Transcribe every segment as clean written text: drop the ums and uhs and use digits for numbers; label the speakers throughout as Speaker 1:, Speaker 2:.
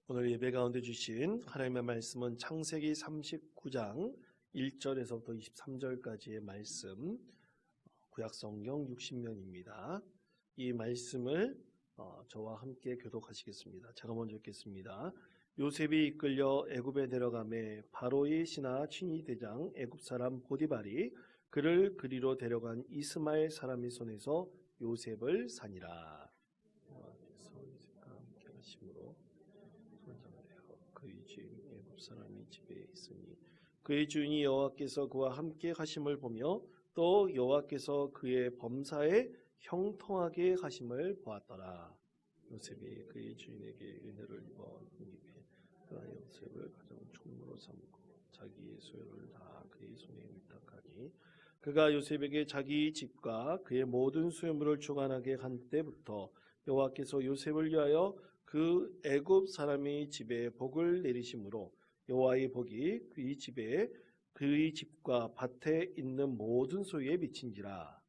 Speaker 1: 오늘 예배 가운데 주신 하나님의 말씀은 창세기 39장 1절에서부터 23절까지의 말씀, 구약성경 60면입니다. 이 말씀을 저와 함께 교독하시겠습니다. 제가 먼저 읽겠습니다. 요셉이 이끌려 애굽에 내려가매 바로의 신하 친위대장 애굽 사람 보디발이 그를 그리로 데려간 이스마엘 사람의 손에서 요셉을 산이라. 그의 주인 애굽 사람이 집에 있으니 그의 주인이 여호와께서 그와 함께 하심을 보며 또 여호와께서 그의 범사에 형통하게 하심을 보았더라. 요셉이 그의 주인에게 은혜를 입어 힘입해 그가 요셉을 가장 총무로 삼고 자기의 소유를 다 그의 손에 위탁하니 그가 요셉에게 자기 집과 그의 모든 소유물을 주관하게 한 때부터 여호와께서 요셉을 위하여 그 애굽 사람의 집에 복을 내리심으로 여호와의 복이 그의 집에 그의 집과 밭에 있는 모든 소유에 미친지라.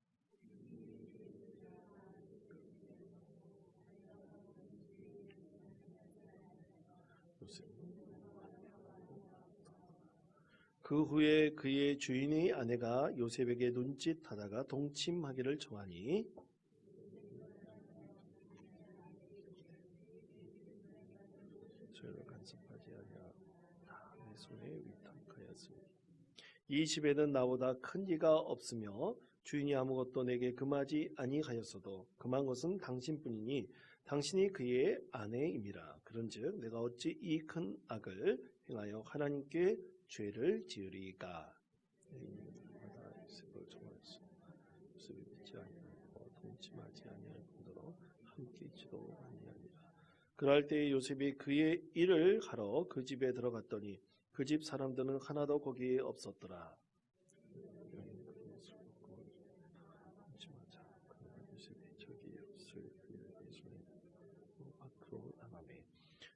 Speaker 1: 그 후에 그의 주인의 아내가 요셉에게 눈짓하다가 동침하기를 정하니 이 집에는 나보다 큰 이가 없으며 주인이 아무것도 내게 금하지 아니하였어도 금한 것은 당신뿐이니 당신이 그의 아내임이라. 그런즉 내가 어찌 이 큰 악을 행하여 하나님께 죄를 지으리까. 요셉을 정하였으니 요셉이 믿지 아니하고 동침하지 아니할 뿐더러 함께 있지도 아니하니라. 그럴 때 요셉이 그의 일을 하러 그 집에 들어갔더니 그 집 사람들은 하나도 거기에 없었더라.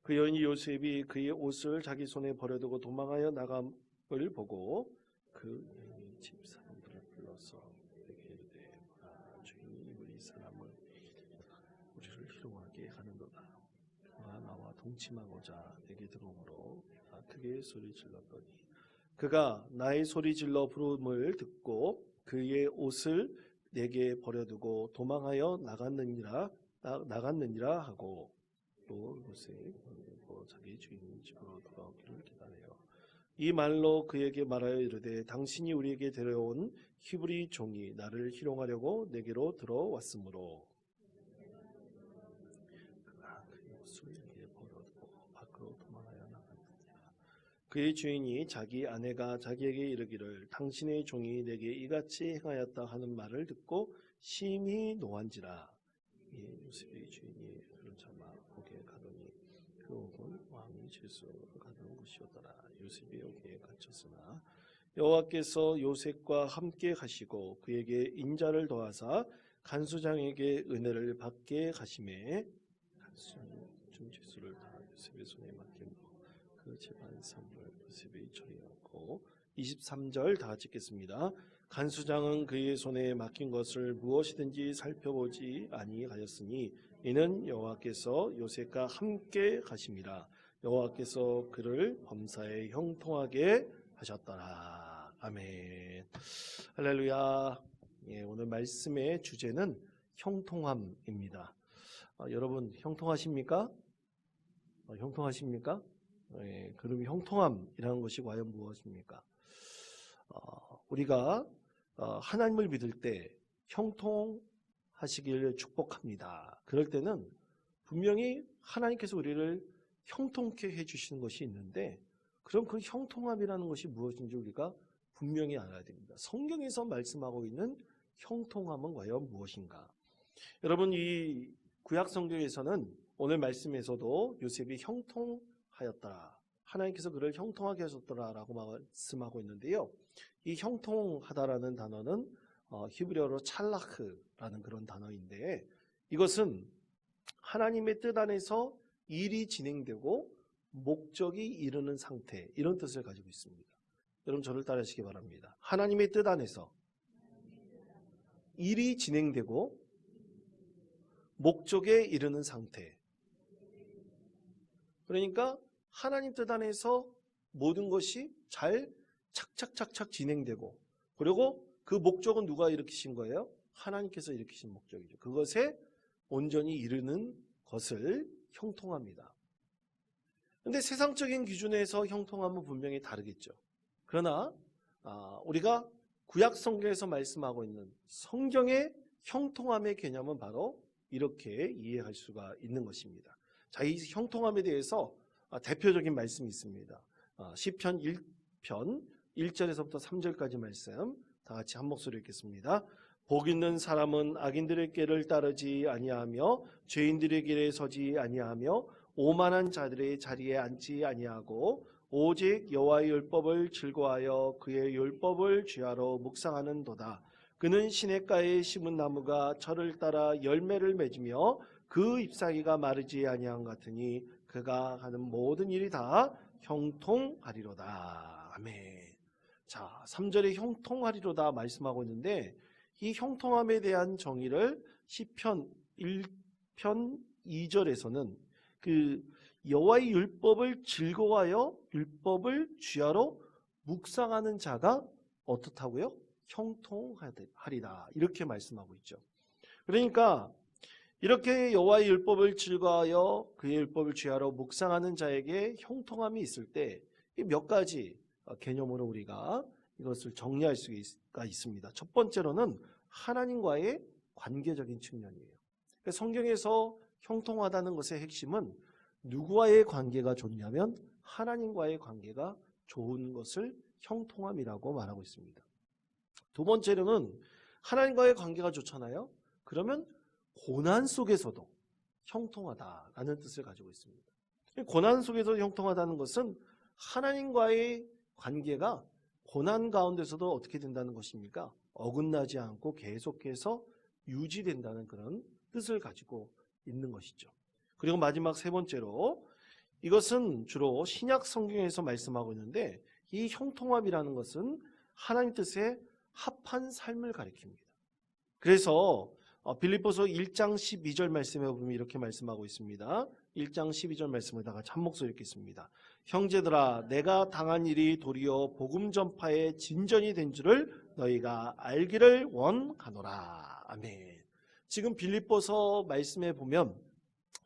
Speaker 1: 그 여인이 요셉이 그의 옷을 자기 손에 버려두고 도망하여 나감을 보고 그 여인이 집 사람들을 불러서 내게 이르되 주인이 우리 사람을 우리를 희롱하게 하는도다. 그가 나와 동침하고자 내게 들어오므로 크게 소리 질렀더니 그가 나의 소리 질러 부름을 듣고 그의 옷을 내게 버려두고 도망하여 나갔느니라 하고 또 요셉 자기 주인 집으로 돌아오기를 기다려요. 이 말로 그에게 말하여 이르되 당신이 우리에게 데려온 히브리 종이 나를 희롱하려고 내게로 들어왔으므로 그가 그의 옷을 내게 버려두고 밖으로 도망하여 나갔느니라. 그의 주인이 자기 아내가 자기에게 이르기를 당신의 종이 내게 이같이 행하였다 하는 말을 듣고 심히 노한지라. 요셉의 주인이 그를 잡아 옥에 가더니 그 옥은 왕이 죄수로 가던 곳이었더라. 요셉이 여기에 갇혔으나 여호와께서 요셉과 함께 하시고 그에게 인자를 더하사 간수장에게 은혜를 받게 하심에 간수장이 준 죄수를 다 요셉의 손에 맡김으로 그 재반 사물을 요셉이 처리하고 23절 다 찍겠습니다. 간수장은 그의 손에 맡긴 것을 무엇이든지 살펴보지 아니하였으니 이는 여호와께서 요셉과 함께 하심이라. 여호와께서 그를 범사에 형통하게 하셨더라. 아멘. 할렐루야. 오늘 말씀의 주제는 형통함입니다. 여러분 형통하십니까? 형통하십니까? 그럼 형통함이라는 것이 과연 무엇입니까? 우리가 하나님을 믿을 때 형통하시기를 축복합니다. 그럴 때는 분명히 하나님께서 우리를 형통케 해주시는 것이 있는데 그럼 그 형통함이라는 것이 무엇인지 우리가 분명히 알아야 됩니다. 성경에서 말씀하고 있는 형통함은 과연 무엇인가? 여러분 이 구약 성경에서는 오늘 말씀에서도 요셉이 형통하였더라. 하나님께서 그를 형통하게 하셨더라라고 말씀하고 있는데요. 이 형통하다라는 단어는 히브리어로 찰라크라는 그런 단어인데 이것은 하나님의 뜻 안에서 일이 진행되고 목적이 이르는 상태 이런 뜻을 가지고 있습니다. 여러분 저를 따르시기 바랍니다. 하나님의 뜻 안에서 일이 진행되고 목적에 이르는 상태. 그러니까 하나님 뜻 안에서 모든 것이 잘 착착착착 진행되고, 그리고 그 목적은 누가 일으키신 거예요? 하나님께서 일으키신 목적이죠. 그것에 온전히 이르는 것을 형통합니다. 그런데 세상적인 기준에서 형통함은 분명히 다르겠죠. 그러나 우리가 구약 성경에서 말씀하고 있는 성경의 형통함의 개념은 바로 이렇게 이해할 수가 있는 것입니다. 자, 이 형통함에 대해서 대표적인 말씀이 있습니다. 시편 1편 1절에서부터 3절까지 말씀 다 같이 한 목소리 읽겠습니다. 복 있는 사람은 악인들의 길을 따르지 아니하며 죄인들의 길에 서지 아니하며 오만한 자들의 자리에 앉지 아니하고 오직 여호와의 율법을 즐거워하여 그의 율법을 주야로 묵상하는도다. 그는 시냇가에 심은 나무가 철을 따라 열매를 맺으며 그 잎사귀가 마르지 아니한 같으니 그가 하는 모든 일이 다 형통하리로다. 아멘. 자, 3절에 형통하리로다 말씀하고 있는데, 이 형통함에 대한 정의를 시편 1편 2절에서는 그 여호와의 율법을 즐거워하여 율법을 주야로 묵상하는 자가 어떻다고요? 형통하리다, 이렇게 말씀하고 있죠. 그러니까 이렇게 여호와의 율법을 즐거워하여 그의 율법을 주야로 묵상하는 자에게 형통함이 있을 때 몇 가지 개념으로 우리가 이것을 정리할 수가 있습니다. 첫 번째로는 하나님과의 관계적인 측면이에요. 성경에서 형통하다는 것의 핵심은 누구와의 관계가 좋냐면 하나님과의 관계가 좋은 것을 형통함이라고 말하고 있습니다. 두 번째로는 하나님과의 관계가 좋잖아요. 그러면 고난 속에서도 형통하다라는 뜻을 가지고 있습니다. 고난 속에서 형통하다는 것은 하나님과의 관계가 고난 가운데서도 어떻게 된다는 것입니까? 어긋나지 않고 계속해서 유지된다는 그런 뜻을 가지고 있는 것이죠. 그리고 마지막 세 번째로, 이것은 주로 신약 성경에서 말씀하고 있는데, 이 형통함이라는 것은 하나님 뜻에 합한 삶을 가리킵니다. 그래서 빌립보서 1장 12절 말씀에 보면 이렇게 말씀하고 있습니다. 1장 12절 말씀을 다 같이 한 목소리 읽겠습니다. 형제들아, 내가 당한 일이 도리어 복음 전파의 진전이 된 줄을 너희가 알기를 원하노라. 아멘. 지금 빌립보서 말씀에 보면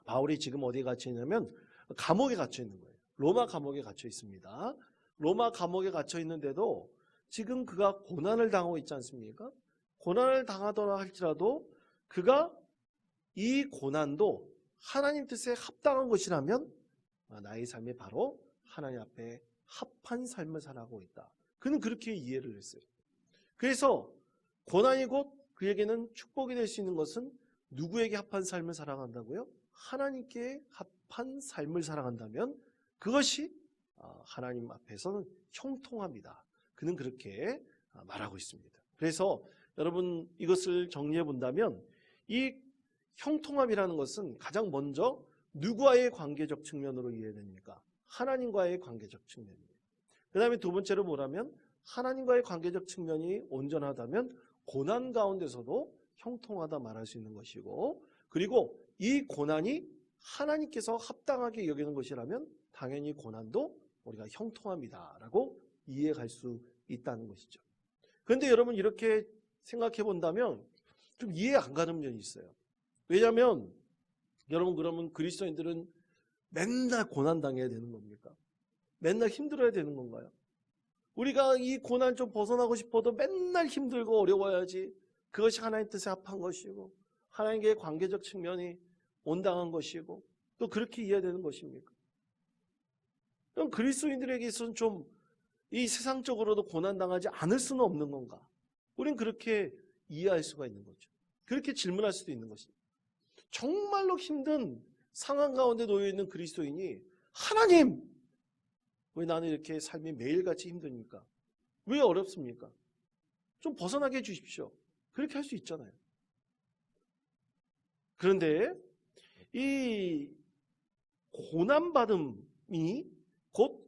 Speaker 1: 바울이 지금 어디에 갇혀 있냐면 감옥에 갇혀 있는 거예요. 로마 감옥에 갇혀 있습니다. 로마 감옥에 갇혀 있는데도 지금 그가 고난을 당하고 있지 않습니까? 고난을 당하더라 할지라도 그가 이 고난도 하나님 뜻에 합당한 것이라면 나의 삶이 바로 하나님 앞에 합한 삶을 살아가고 있다. 그는 그렇게 이해를 했어요. 그래서 고난이 곧 그에게는 축복이 될 수 있는 것은 누구에게 합한 삶을 살아간다고요? 하나님께 합한 삶을 살아간다면 그것이 하나님 앞에서는 형통합니다. 그는 그렇게 말하고 있습니다. 그래서 여러분, 이것을 정리해 본다면 이 형통함이라는 것은 가장 먼저 누구와의 관계적 측면으로 이해됩니까? 하나님과의 관계적 측면입니다. 그 다음에 두 번째로 뭐라면 하나님과의 관계적 측면이 온전하다면 고난 가운데서도 형통하다 말할 수 있는 것이고, 그리고 이 고난이 하나님께서 합당하게 여기는 것이라면 당연히 고난도 우리가 형통합니다라고 이해할 수 있다는 것이죠. 그런데 여러분, 이렇게 생각해 본다면 좀 이해 안 가는 면이 있어요. 왜냐하면 여러분, 그러면 그리스도인들은 맨날 고난 당해야 되는 겁니까? 맨날 힘들어야 되는 건가요? 우리가 이 고난 좀 벗어나고 싶어도 맨날 힘들고 어려워야지 그것이 하나님 뜻에 합한 것이고 하나님과의 관계적 측면이 온당한 것이고 또 그렇게 이해되는 것입니까? 그럼 그리스도인들에게 있어서는 좀 이 세상적으로도 고난당하지 않을 수는 없는 건가? 우린 그렇게 이해할 수가 있는 거죠. 그렇게 질문할 수도 있는 것입니다. 정말로 힘든 상황 가운데 놓여있는 그리스도인이 하나님, 왜 나는 이렇게 삶이 매일같이 힘듭니까? 왜 어렵습니까? 좀 벗어나게 해주십시오. 그렇게 할 수 있잖아요. 그런데 이 고난받음이 곧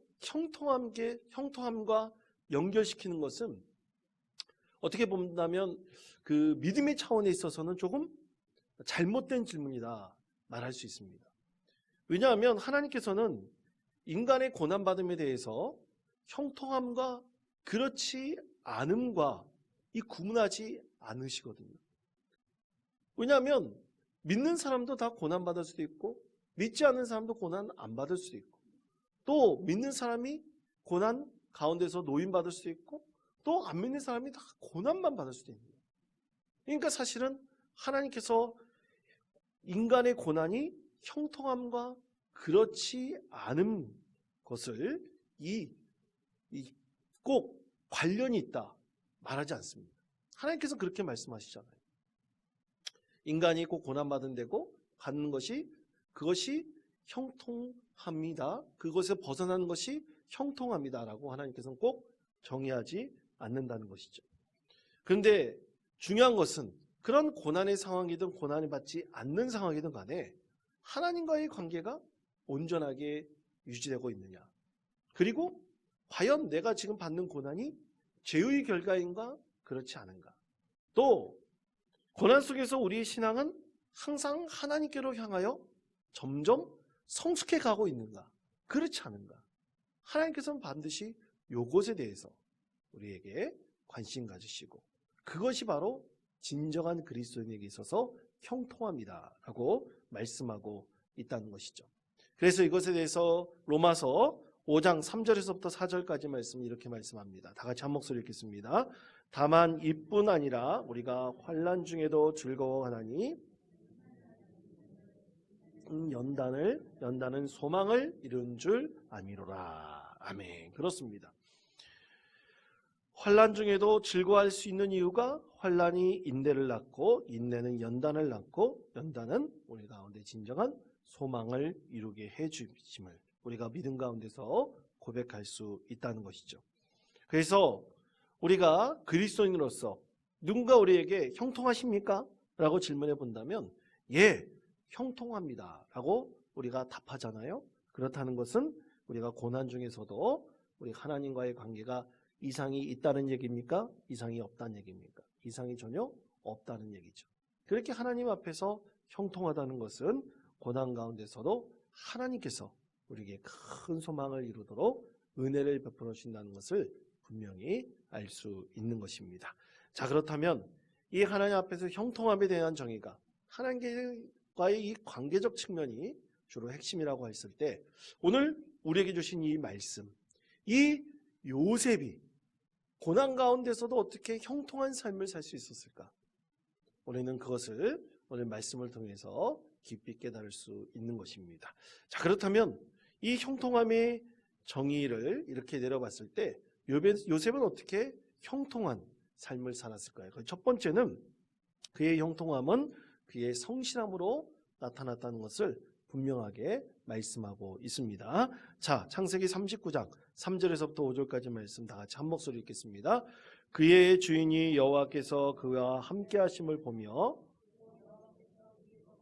Speaker 1: 형통함과 연결시키는 것은 어떻게 본다면 그 믿음의 차원에 있어서는 조금 잘못된 질문이다 말할 수 있습니다. 왜냐하면 하나님께서는 인간의 고난받음에 대해서 형통함과 그렇지 않음과 이 구분하지 않으시거든요. 왜냐하면 믿는 사람도 다 고난받을 수도 있고 믿지 않는 사람도 고난 안 받을 수도 있고 또 믿는 사람이 고난 가운데서 노인받을 수도 있고 또 안 믿는 사람이 다 고난만 받을 수도 있는 거예요. 그러니까 사실은 하나님께서 인간의 고난이 형통함과 그렇지 않은 것을 꼭 관련이 있다 말하지 않습니다. 하나님께서 그렇게 말씀하시잖아요. 인간이 꼭 고난받은 데고 받는 것이 그것이 형통합니다. 그것에 벗어나는 것이 형통합니다라고 하나님께서는 꼭 정의하지 않는다는 것이죠. 그런데 중요한 것은 그런 고난의 상황이든 고난을 받지 않는 상황이든 간에 하나님과의 관계가 온전하게 유지되고 있느냐. 그리고 과연 내가 지금 받는 고난이 죄의 결과인가 그렇지 않은가. 또 고난 속에서 우리의 신앙은 항상 하나님께로 향하여 점점 성숙해 가고 있는가 그렇지 않은가. 하나님께서는 반드시 이것에 대해서 우리에게 관심 가지시고 그것이 바로 진정한 그리스도인에게 있어서 형통합니다라고 말씀하고 있다는 것이죠. 그래서 이것에 대해서 로마서 5장 3절에서부터 4절까지 말씀 이렇게 말씀합니다. 다 같이 한 목소리 읽겠습니다. 다만 이뿐 아니라 우리가 환난 중에도 즐거워하나니 연단은 소망을 이룬 줄 아미로라. 아멘. 그렇습니다. 환난 중에도 즐거워할 수 있는 이유가 환난이 인내를 낳고 인내는 연단을 낳고 연단은 우리 가운데 진정한 소망을 이루게 해주심을 우리가 믿음 가운데서 고백할 수 있다는 것이죠. 그래서 우리가 그리스도인으로서 누군가 우리에게 형통하십니까? 라고 질문해 본다면 예, 형통합니다 라고 우리가 답하잖아요. 그렇다는 것은 우리가 고난 중에서도 우리 하나님과의 관계가 이상이 있다는 얘기입니까? 이상이 없다는 얘기입니까? 이상이 전혀 없다는 얘기죠. 그렇게 하나님 앞에서 형통하다는 것은 고난 가운데서도 하나님께서 우리에게 큰 소망을 이루도록 은혜를 베풀어 주신다는 것을 분명히 알 수 있는 것입니다. 자, 그렇다면 이 하나님 앞에서 형통함에 대한 정의가 하나님과의 이 관계적 측면이 주로 핵심이라고 했을 때 오늘 우리에게 주신 이 말씀, 이 요셉이 고난 가운데서도 어떻게 형통한 삶을 살 수 있었을까? 우리는 그것을 오늘 말씀을 통해서 깊이 깨달을 수 있는 것입니다. 자, 그렇다면 이 형통함의 정의를 이렇게 내려봤을 때 요셉은 어떻게 형통한 삶을 살았을까요? 첫 번째는 그의 형통함은 그의 성실함으로 나타났다는 것을 분명하게 말씀하고 있습니다. 자, 창세기 39장 3절에서부터 5절까지 말씀 다 같이 한 목소리 읽겠습니다. 그의 주인이 여호와께서 그와 함께 하심을 보며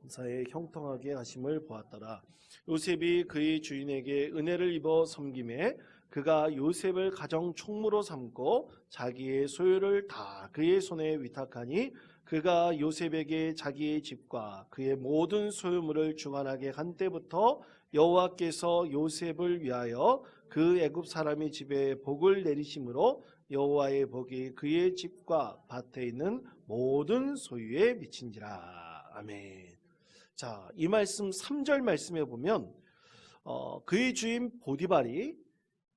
Speaker 1: 감사에 형통하게 하심을 보았더라. 요셉이 그의 주인에게 은혜를 입어 섬김에 그가 요셉을 가정 총무로 삼고 자기의 소유를 다 그의 손에 위탁하니 그가 요셉에게 자기의 집과 그의 모든 소유물을 주관하게 한 때부터 여호와께서 요셉을 위하여 그 애굽 사람의 집에 복을 내리심으로 여호와의 복이 그의 집과 밭에 있는 모든 소유에 미친지라. 아멘. 자, 이 말씀 3절 말씀에 보면 그의 주인 보디발이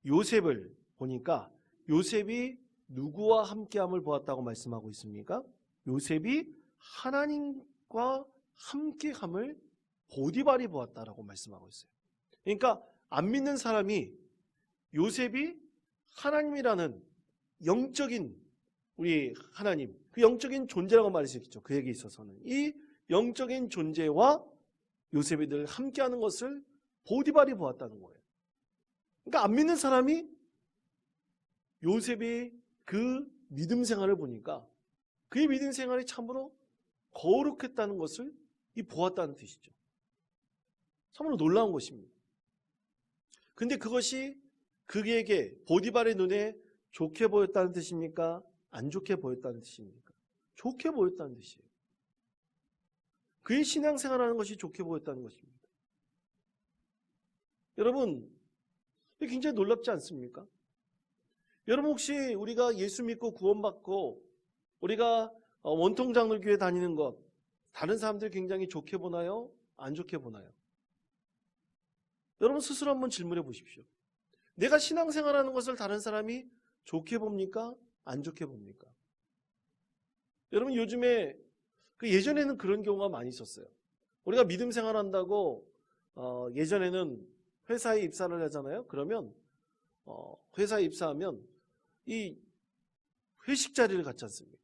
Speaker 1: 요셉을 보니까 요셉이 누구와 함께함을 보았다고 말씀하고 있습니까? 요셉이 하나님과 함께함을 보디발이 보았다라고 말씀하고 있어요. 그러니까 안 믿는 사람이 요셉이 하나님이라는 영적인 우리 하나님, 그 영적인 존재라고 말할 수 있겠죠. 그에게 있어서는 이 영적인 존재와 요셉이 늘 함께하는 것을 보디발이 보았다는 거예요. 그러니까 안 믿는 사람이 요셉의 그 믿음 생활을 보니까 그의 믿음 생활이 참으로 거룩했다는 것을 보았다는 뜻이죠. 참으로 놀라운 것입니다. 근데 그것이 그에게 보디발의 눈에 좋게 보였다는 뜻입니까? 안 좋게 보였다는 뜻입니까? 좋게 보였다는 뜻이에요. 그의 신앙생활하는 것이 좋게 보였다는 것입니다. 여러분, 굉장히 놀랍지 않습니까? 여러분 혹시 우리가 예수 믿고 구원받고 우리가 원통장로교회 다니는 것 다른 사람들이 굉장히 좋게 보나요? 안 좋게 보나요? 여러분 스스로 한번 질문해 보십시오. 내가 신앙생활하는 것을 다른 사람이 좋게 봅니까? 안 좋게 봅니까? 여러분 요즘에 예전에는 그런 경우가 많이 있었어요. 우리가 믿음 생활한다고 예전에는 회사에 입사를 하잖아요. 그러면 회사에 입사하면 이 회식 자리를 갖지 않습니까?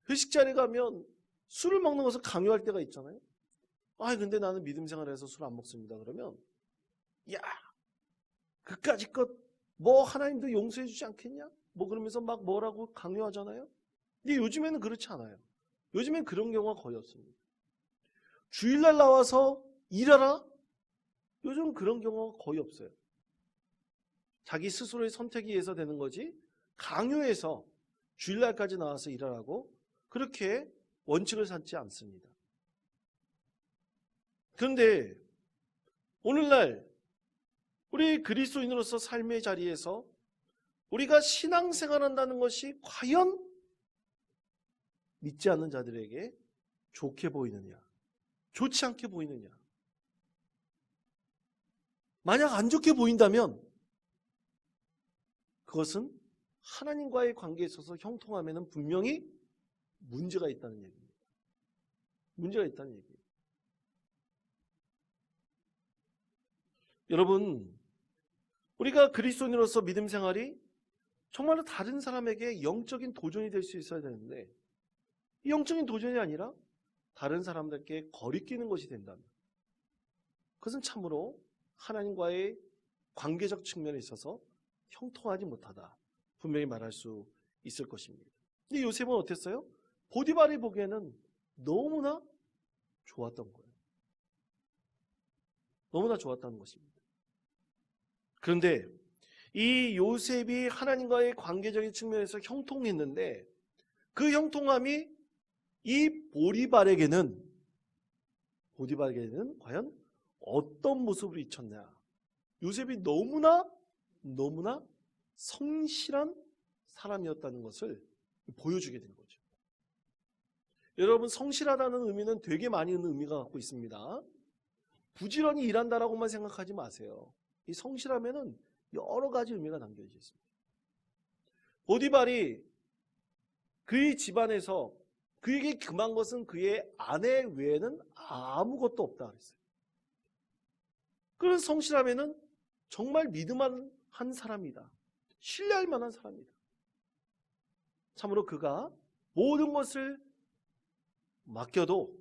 Speaker 1: 회식 자리에 가면 술을 먹는 것을 강요할 때가 있잖아요. 근데 나는 믿음 생활해서 술 안 먹습니다. 그러면 야, 그까짓 것 뭐 하나님도 용서해 주지 않겠냐? 뭐 그러면서 막 뭐라고 강요하잖아요. 근데 요즘에는 그렇지 않아요. 요즘엔 그런 경우가 거의 없습니다. 주일날 나와서 일하라? 요즘 그런 경우가 거의 없어요. 자기 스스로의 선택에 의해서 되는 거지 강요해서 주일날까지 나와서 일하라고 그렇게 원칙을 삼지 않습니다. 그런데 오늘날 우리 그리스도인으로서 삶의 자리에서 우리가 신앙생활한다는 것이 과연 믿지 않는 자들에게 좋게 보이느냐, 좋지 않게 보이느냐. 만약 안 좋게 보인다면 그것은 하나님과의 관계에 있어서 형통함에는 분명히 문제가 있다는 얘기입니다. 문제가 있다는 얘기예요. 여러분, 우리가 그리스도인으로서 믿음 생활이 정말로 다른 사람에게 영적인 도전이 될 수 있어야 되는데 이 영적인 도전이 아니라 다른 사람들께 거리끼는 것이 된다면 그것은 참으로 하나님과의 관계적 측면에 있어서 형통하지 못하다. 분명히 말할 수 있을 것입니다. 근데 요셉은 어땠어요? 보디발이 보기에는 너무나 좋았던 거예요. 너무나 좋았다는 것입니다. 그런데 이 요셉이 하나님과의 관계적인 측면에서 형통했는데 그 형통함이 이 보디발에게는 과연 어떤 모습으로 비쳤냐. 요셉이 너무나 성실한 사람이었다는 것을 보여주게 된 거죠. 여러분 성실하다는 의미는 되게 많이 있는 의미가 갖고 있습니다. 부지런히 일한다라고만 생각하지 마세요. 이 성실함에는 여러 가지 의미가 담겨져 있습니다. 보디발이 그의 집안에서 그에게 금한 것은 그의 아내 외에는 아무것도 없다 그랬어요. 그런 성실함에는 정말 믿음한 사람이다. 신뢰할 만한 사람이다. 참으로 그가 모든 것을 맡겨도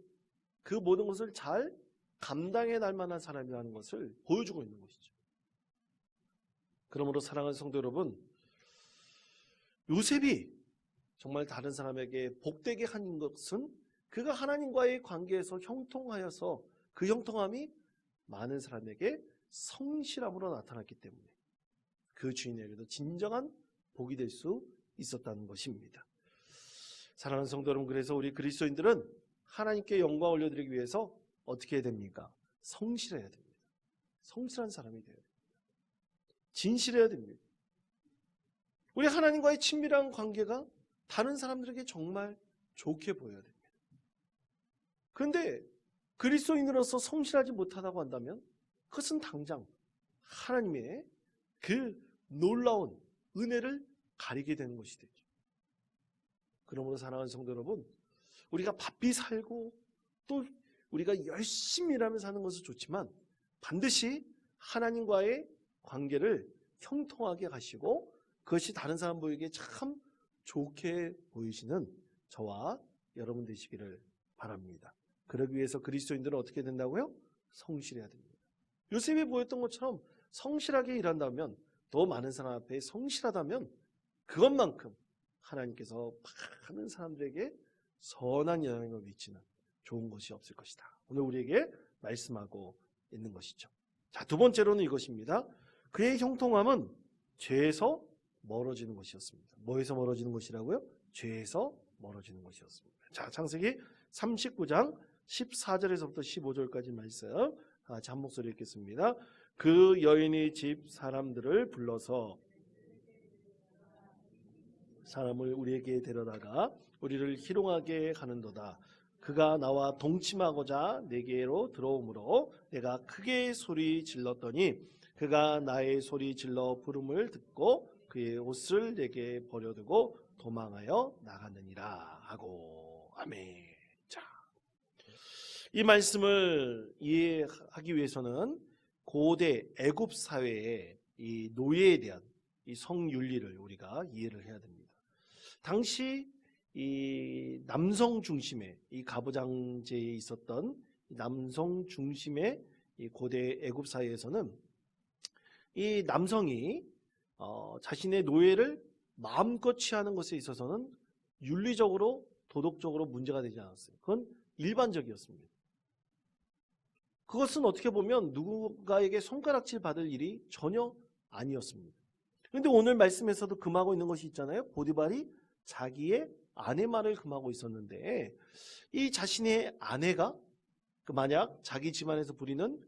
Speaker 1: 그 모든 것을 잘 감당해 날 만한 사람이라는 것을 보여주고 있는 것이죠. 그러므로 사랑하는 성도 여러분, 요셉이 정말 다른 사람에게 복되게 한 것은 그가 하나님과의 관계에서 형통하여서 그 형통함이 많은 사람에게 성실함으로 나타났기 때문에 그 주인에게도 진정한 복이 될 수 있었다는 것입니다. 사랑하는 성도 여러분, 그래서 우리 그리스도인들은 하나님께 영광 올려드리기 위해서 어떻게 해야 됩니까? 성실해야 됩니다. 성실한 사람이 되어야 됩니다. 진실해야 됩니다. 우리 하나님과의 친밀한 관계가 다른 사람들에게 정말 좋게 보여야 됩니다. 그런데 그리스도인으로서 성실하지 못하다고 한다면 그것은 당장 하나님의 그 놀라운 은혜를 가리게 되는 것이 되죠. 그러므로 사랑하는 성도 여러분, 우리가 바삐 살고 또 우리가 열심히 일하면서 사는 것은 좋지만 반드시 하나님과의 관계를 형통하게 하시고 그것이 다른 사람 보이기에 참 좋게 보이시는 저와 여러분 되시기를 바랍니다. 그러기 위해서 그리스도인들은 어떻게 된다고요? 성실해야 됩니다. 요셉이 보였던 것처럼 성실하게 일한다면, 더 많은 사람 앞에 성실하다면 그것만큼 하나님께서 많은 사람들에게 선한 영향을 미치는 좋은 것이 없을 것이다. 오늘 우리에게 말씀하고 있는 것이죠. 자, 두 번째로는 이것입니다. 그의 형통함은 죄에서 멀어지는 것이었습니다. 뭐에서 멀어지는 것이라고요? 죄에서 멀어지는 것이었습니다. 자, 창세기 39장 14절에서부터 15절까지 말씀 같이 한 목소리 읽겠습니다. 그 여인의 집 사람들을 불러서 사람을 우리에게 데려다가 우리를 희롱하게 하는도다. 그가 나와 동침하고자 내게로 들어오므로 내가 크게 소리 질렀더니 그가 나의 소리 질러 부름을 듣고 그의 옷을 내게 버려두고 도망하여 나갔느니라 하고. 아멘. 자, 이 말씀을 이해하기 위해서는 고대 애굽 사회의 이 노예에 대한 이 성윤리를 우리가 이해를 해야 됩니다. 당시 이 남성 중심의 이 가부장제에 있었던 남성 중심의 이 고대 애굽 사회에서는 이 남성이 자신의 노예를 마음껏 취하는 것에 있어서는 윤리적으로 도덕적으로 문제가 되지 않았어요. 그건 일반적이었습니다. 그것은 어떻게 보면 누군가에게 손가락질 받을 일이 전혀 아니었습니다. 그런데 오늘 말씀에서도 금하고 있는 것이 있잖아요. 보디발이 자기의 아내 말을 금하고 있었는데 이 자신의 아내가 만약 자기 집안에서 부리는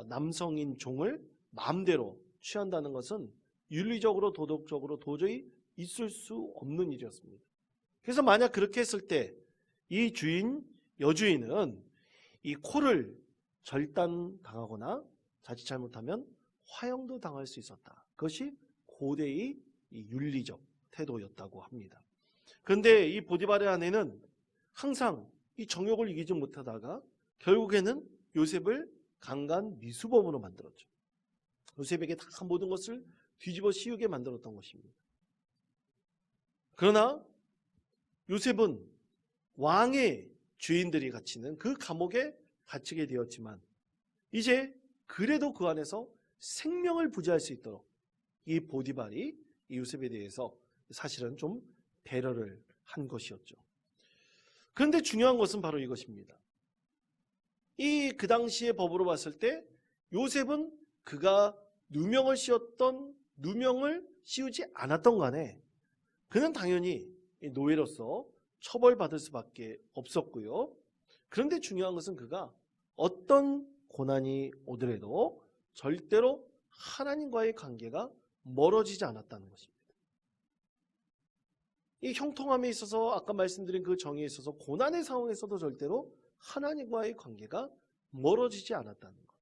Speaker 1: 남성인 종을 마음대로 취한다는 것은 윤리적으로 도덕적으로 도저히 있을 수 없는 일이었습니다. 그래서 만약 그렇게 했을 때 이 여주인은 이 코를 절단당하거나 자칫 잘못하면 화형도 당할 수 있었다. 그것이 고대의 이 윤리적 태도였다고 합니다. 그런데 이 보디발의 아내는 항상 이 정욕을 이기지 못하다가 결국에는 요셉을 강간 미수범으로 만들었죠. 요셉에게 다 모든 것을 뒤집어 씌우게 만들었던 것입니다. 그러나 요셉은 왕의 죄인들이 갇히는 그 감옥에 갇히게 되었지만 이제 그래도 그 안에서 생명을 부지할 수 있도록 이 보디발이 이 요셉에 대해서 사실은 좀 배려를 한 것이었죠. 그런데 중요한 것은 바로 이것입니다. 그 당시의 법으로 봤을 때 요셉은 그가 누명을 씌우지 않았던 간에 그는 당연히 노예로서 처벌받을 수밖에 없었고요. 그런데 중요한 것은 그가 어떤 고난이 오더라도 절대로 하나님과의 관계가 멀어지지 않았다는 것입니다. 이 형통함에 있어서 아까 말씀드린 그 정의에 있어서 고난의 상황에서도 절대로 하나님과의 관계가 멀어지지 않았다는 것.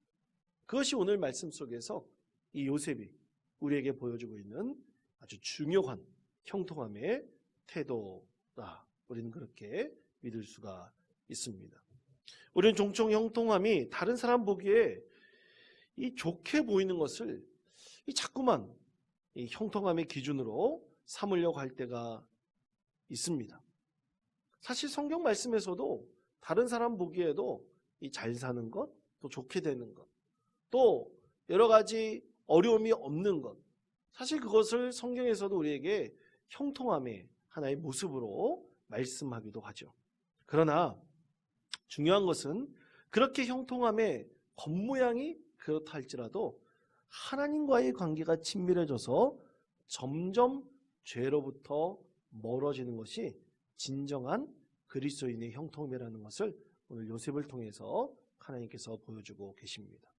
Speaker 1: 그것이 오늘 말씀 속에서 이 요셉이 우리에게 보여주고 있는 아주 중요한 형통함의 태도다. 우리는 그렇게 믿을 수가 있습니다. 우리는 종종 형통함이 다른 사람 보기에 이 좋게 보이는 것을 자꾸만 이 형통함의 기준으로 삼으려고 할 때가 있습니다. 사실 성경 말씀에서도 다른 사람 보기에도 이 잘 사는 것, 또 좋게 되는 것, 또 여러 가지 어려움이 없는 것, 사실 그것을 성경에서도 우리에게 형통함의 하나의 모습으로 말씀하기도 하죠. 그러나 중요한 것은 그렇게 형통함의 겉모양이 그렇다 할지라도 하나님과의 관계가 친밀해져서 점점 죄로부터 멀어지는 것이 진정한 그리스도인의 형통함이라는 것을 오늘 요셉을 통해서 하나님께서 보여주고 계십니다.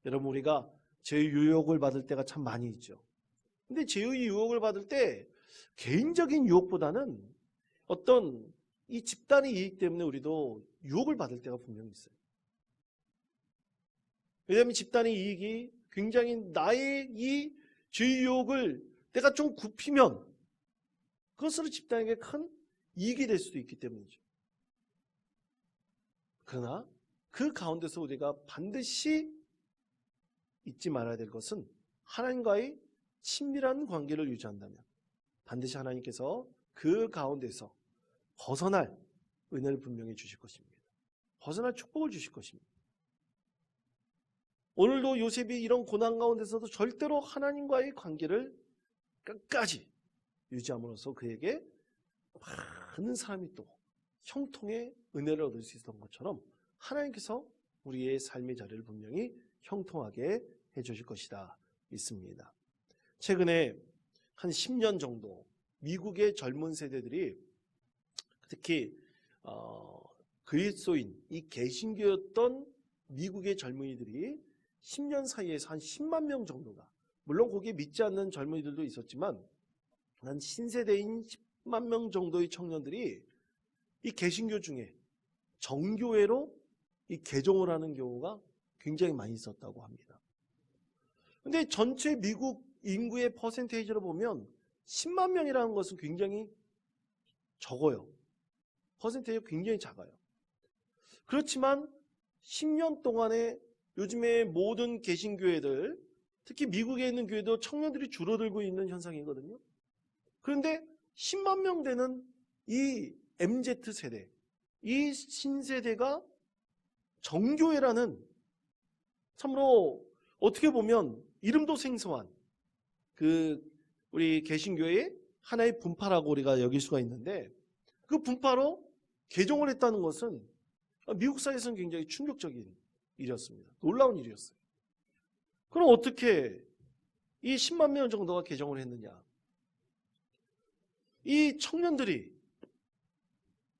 Speaker 1: 여러분, 우리가 죄의 유혹을 받을 때가 참 많이 있죠. 근데 죄의 유혹을 받을 때 개인적인 유혹보다는 어떤 이 집단의 이익 때문에 우리도 유혹을 받을 때가 분명히 있어요. 왜냐하면 집단의 이익이 굉장히 나의 이 죄의 유혹을 내가 좀 굽히면 그것으로 집단에게 큰 이익이 될 수도 있기 때문이죠. 그러나 그 가운데서 우리가 반드시 잊지 말아야 될 것은 하나님과의 친밀한 관계를 유지한다면 반드시 하나님께서 그 가운데서 벗어날 은혜를 분명히 주실 것입니다. 벗어날 축복을 주실 것입니다. 오늘도 요셉이 이런 고난 가운데서도 절대로 하나님과의 관계를 끝까지 유지함으로써 그에게 많은 사람이 또 형통의 은혜를 얻을 수 있었던 것처럼 하나님께서 우리의 삶의 자리를 분명히 형통하게 해주실 것이다 믿습니다. 최근에 한 10년 정도 미국의 젊은 세대들이 특히 그리스도인 이 개신교였던 미국의 젊은이들이 10년 사이에서 한 10만 명 정도가, 물론 거기에 믿지 않는 젊은이들도 있었지만 한 신세대인 10만 명 정도의 청년들이 이 개신교 중에 정교회로 이 개종을 하는 경우가 굉장히 많이 있었다고 합니다. 근데 전체 미국 인구의 퍼센테이지로 보면 10만 명이라는 것은 굉장히 적어요. 퍼센테이지가 굉장히 작아요. 그렇지만 10년 동안에 요즘에 모든 개신교회들, 특히 미국에 있는 교회도 청년들이 줄어들고 있는 현상이거든요. 그런데 10만 명 되는 이 MZ세대, 이 신세대가 정교회라는, 참으로 어떻게 보면 이름도 생소한 우리 개신교의 하나의 분파라고 우리가 여길 수가 있는데, 그 분파로 개종을 했다는 것은 미국 사회에서는 굉장히 충격적인 일이었습니다. 놀라운 일이었어요. 그럼 어떻게 이 10만 명 정도가 개종을 했느냐? 이 청년들이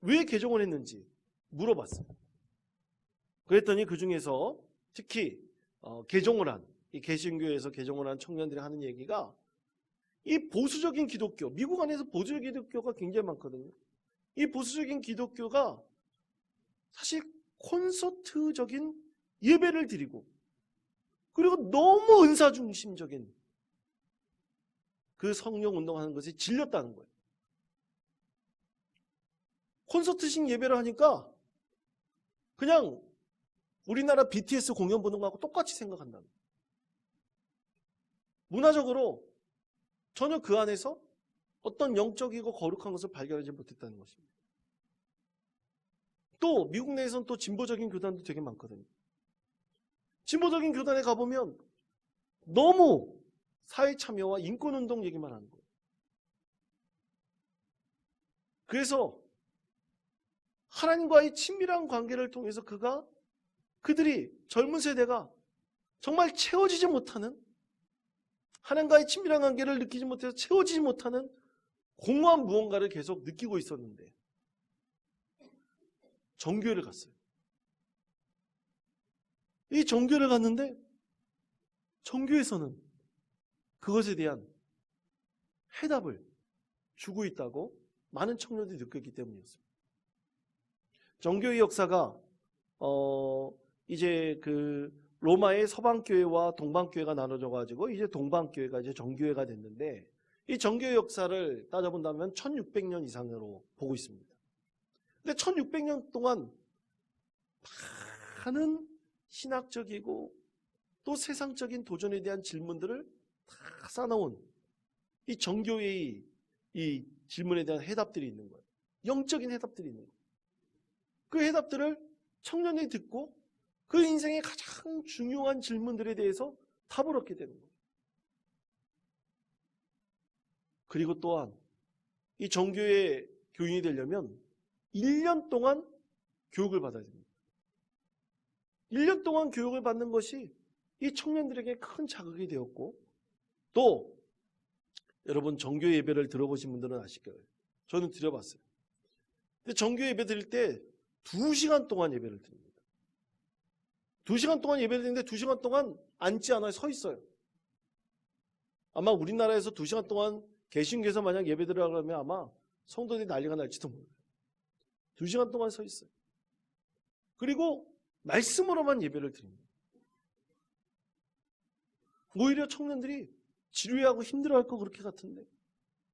Speaker 1: 왜 개종을 했는지 물어봤어요. 그랬더니 그 중에서 특히 개종을 한, 이 개신교에서 개종을 한 청년들이 하는 얘기가, 이 보수적인 기독교, 미국 안에서 보수적인 기독교가 굉장히 많거든요. 이 보수적인 기독교가 사실 콘서트적인 예배를 드리고, 그리고 너무 은사 중심적인 그 성령 운동하는 것에 질렸다는 거예요. 콘서트식 예배를 하니까 그냥 우리나라 BTS 공연 보는 거하고 똑같이 생각한다는 거예요. 문화적으로 전혀 그 안에서 어떤 영적이고 거룩한 것을 발견하지 못했다는 것입니다. 또 미국 내에서는 또 진보적인 교단도 되게 많거든요. 진보적인 교단에 가보면 너무 사회 참여와 인권운동 얘기만 하는 거예요. 그래서 하나님과의 친밀한 관계를 통해서 그들이 젊은 세대가 정말 채워지지 못하는, 하나님과의 친밀한 관계를 느끼지 못해서 채워지지 못하는 공허한 무언가를 계속 느끼고 있었는데 정교회를 갔어요. 이 정교회를 갔는데 정교회에서는 그것에 대한 해답을 주고 있다고 많은 청년들이 느꼈기 때문이었습니다. 정교회 역사가 이제 로마의 서방교회와 동방교회가 나눠져가지고 이제 동방교회가 이제 정교회가 됐는데, 이 정교회 역사를 따져본다면 1600년 이상으로 보고 있습니다. 근데 1600년 동안 많은 신학적이고 또 세상적인 도전에 대한 질문들을 다 쌓아놓은 이 정교회의 이 질문에 대한 해답들이 있는 거예요. 영적인 해답들이 있는 거예요. 그 해답들을 청년이 듣고 그 인생의 가장 중요한 질문들에 대해서 답을 얻게 되는 거예요. 그리고 또한 이 정교회 교인이 되려면 1년 동안 교육을 받아야 됩니다. 1년 동안 교육을 받는 것이 이 청년들에게 큰 자극이 되었고, 또 여러분 정교 예배를 들어보신 분들은 아실 거예요. 저는 드려봤어요. 근데 정교 예배 드릴 때 2시간 동안 예배를 드립니다. 2시간 동안 예배를 드리는데 2시간 동안 앉지 않아요. 서 있어요. 아마 우리나라에서 2시간 동안 개신교에서 만약 예배 드리라고 하면 아마 성도들이 난리가 날지도 몰라요. 2시간 동안 서 있어요. 그리고 말씀으로만 예배를 드립니다. 오히려 청년들이 지루해하고 힘들어할 것 그렇게 같은데,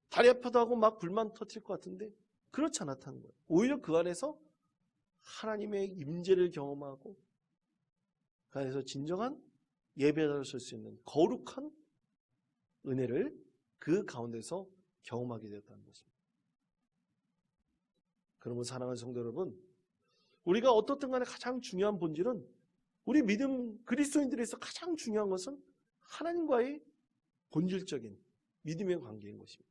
Speaker 1: 다리 아파도 하고 막 불만 터뜨릴 것 같은데 그렇지 않았다는 거예요. 오히려 그 안에서 하나님의 임재를 경험하고 그 안에서 진정한 예배를 설 수 있는 거룩한 은혜를 그 가운데서 경험하게 되었다는 것입니다. 그러면 사랑하는 성도 여러분, 우리가 어떻든 간에 가장 중요한 본질은, 우리 믿음 그리스도인들에서 가장 중요한 것은 하나님과의 본질적인 믿음의 관계인 것입니다.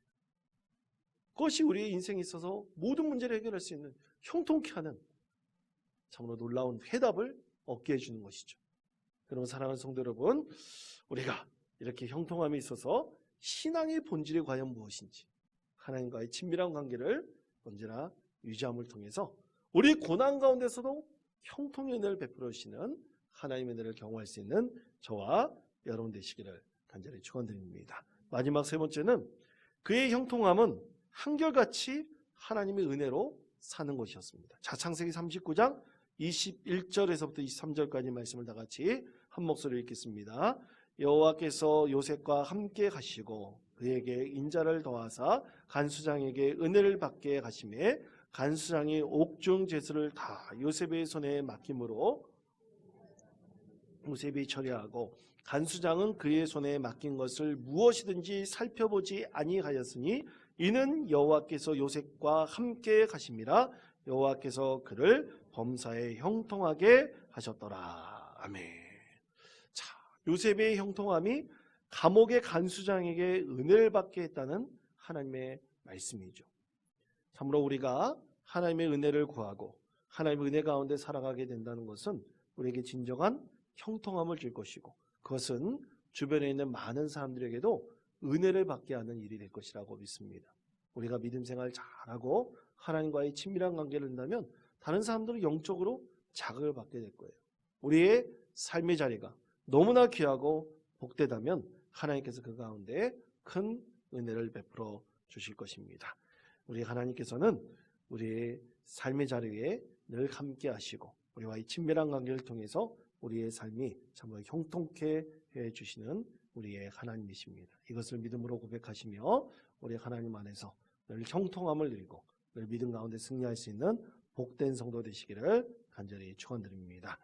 Speaker 1: 그것이 우리의 인생에 있어서 모든 문제를 해결할 수 있는 형통케 하는 참으로 놀라운 해답을 얻게 해주는 것이죠. 그러면 사랑하는 성도 여러분, 우리가 이렇게 형통함에 있어서 신앙의 본질이 과연 무엇인지, 하나님과의 친밀한 관계를 언제나 유지함을 통해서 우리 고난 가운데서도 형통의 은혜를 베풀어 주시는 하나님의 은혜를 경험할 수 있는 저와 여러분 되시기를 간절히 축원드립니다. 마지막 세 번째는 그의 형통함은 한결같이 하나님의 은혜로 사는 것이었습니다. 자, 창세기 39장 21절에서부터 23절까지 말씀을 다 같이 한 목소리로 읽겠습니다. 여호와께서 요셉과 함께 가시고 그에게 인자를 더하사 간수장에게 은혜를 받게 하시매 간수장이 옥중 제수를 다 요셉의 손에 맡김으로 요셉이 처리하고 간수장은 그의 손에 맡긴 것을 무엇이든지 살펴보지 아니하였으니 이는 여호와께서 요셉과 함께 가심이라. 여호와께서 그를 범사에 형통하게 하셨더라. 아멘. 자, 요셉의 형통함이 감옥의 간수장에게 은혜를 받게 했다는 하나님의 말씀이죠. 참으로 우리가 하나님의 은혜를 구하고 하나님의 은혜 가운데 살아가게 된다는 것은 우리에게 진정한 형통함을 줄 것이고 그것은 주변에 있는 많은 사람들에게도 은혜를 받게 하는 일이 될 것이라고 믿습니다. 우리가 믿음 생활 잘하고 하나님과의 친밀한 관계를 한다면 다른 사람들은 영적으로 자극을 받게 될 거예요. 우리의 삶의 자리가 너무나 귀하고 복되다면 하나님께서 그 가운데 큰 은혜를 베풀어 주실 것입니다. 우리 하나님께서는 우리의 삶의 자리에 늘 함께 하시고 우리와의 친밀한 관계를 통해서 우리의 삶이 정말 형통케 해주시는 우리의 하나님이십니다. 이것을 믿음으로 고백하시며 우리 하나님 안에서 늘 형통함을 누리고 늘 믿음 가운데 승리할 수 있는 복된 성도 되시기를 간절히 축원드립니다.